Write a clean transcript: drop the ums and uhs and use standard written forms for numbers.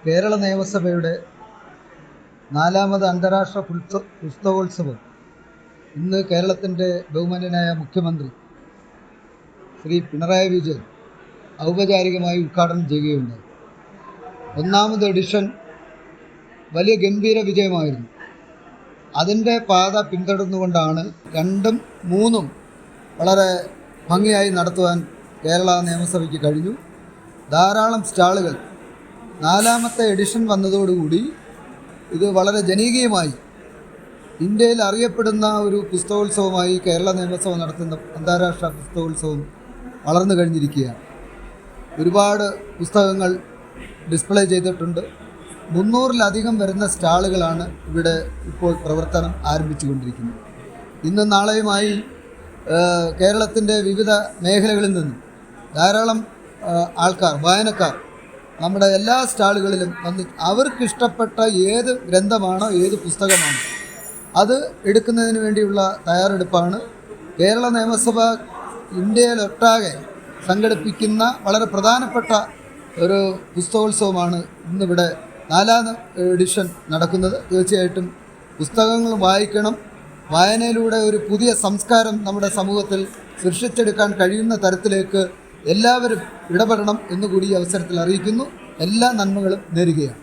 കേരള നിയമസഭയുടെ 4ാമത് അന്താരാഷ്ട്ര പുസ്തകോത്സവം ഇന്ന് കേരളത്തിൻ്റെ ബഹുമാന്യനായ മുഖ്യമന്ത്രി ശ്രീ പിണറായി വിജയൻ ഔപചാരികമായി ഉദ്ഘാടനം ചെയ്യുകയുണ്ടായി. 1ാമത് എഡിഷൻ വലിയ ഗംഭീര വിജയമായിരുന്നു. അതിൻ്റെ പാത പിന്തുടർന്നുകൊണ്ടാണ് 2ഉം 3ഉം വളരെ ഭംഗിയായി നടത്തുവാൻ കേരള നിയമസഭയ്ക്ക് കഴിഞ്ഞു. ധാരാളം സ്റ്റാളുകൾ 4ാമത്തെ എഡിഷൻ വന്നതോടുകൂടി ഇത് വളരെ ജനകീയമായി ഇന്ത്യയിൽ അറിയപ്പെടുന്ന ഒരു പുസ്തകോത്സവമായി കേരള നിയമസഭ നടത്തുന്ന അന്താരാഷ്ട്ര പുസ്തകോത്സവം വളർന്നു കഴിഞ്ഞിരിക്കുകയാണ്. ഒരുപാട് പുസ്തകങ്ങൾ ഡിസ്പ്ലേ ചെയ്തിട്ടുണ്ട്. 300-ലധികം വരുന്ന സ്റ്റാളുകളാണ് ഇവിടെ ഇപ്പോൾ പ്രവർത്തനം ആരംഭിച്ചുകൊണ്ടിരിക്കുന്നത്. ഇന്നും നാളെയുമായി കേരളത്തിൻ്റെ വിവിധ മേഖലകളിൽ നിന്നും ധാരാളം ആൾക്കാർ, വായനക്കാർ നമ്മുടെ എല്ലാ സ്റ്റാളുകളിലും വന്ന് അവർക്കിഷ്ടപ്പെട്ട ഏത് ഗ്രന്ഥമാണോ, ഏത് പുസ്തകമാണോ അത് എടുക്കുന്നതിന് വേണ്ടിയുള്ള തയ്യാറെടുപ്പാണ്. കേരള നിയമസഭ ഇന്ത്യയിലൊട്ടാകെ സംഘടിപ്പിക്കുന്ന വളരെ പ്രധാനപ്പെട്ട ഒരു പുസ്തകോത്സവമാണ് ഇന്നിവിടെ 4ാം എഡിഷൻ നടക്കുന്നത്. തീർച്ചയായിട്ടും പുസ്തകങ്ങൾ വായിക്കണം. വായനയിലൂടെ ഒരു പുതിയ സംസ്കാരം നമ്മുടെ സമൂഹത്തിൽ സൃഷ്ടിച്ചെടുക്കാൻ കഴിയുന്ന തരത്തിലേക്ക് എല്ലാവരും ഇടപെടണം എന്നുകൂടി ഈ അവസരത്തിൽ അറിയിക്കുന്നു. എല്ലാ നന്മകളും നേരുകയാണ്.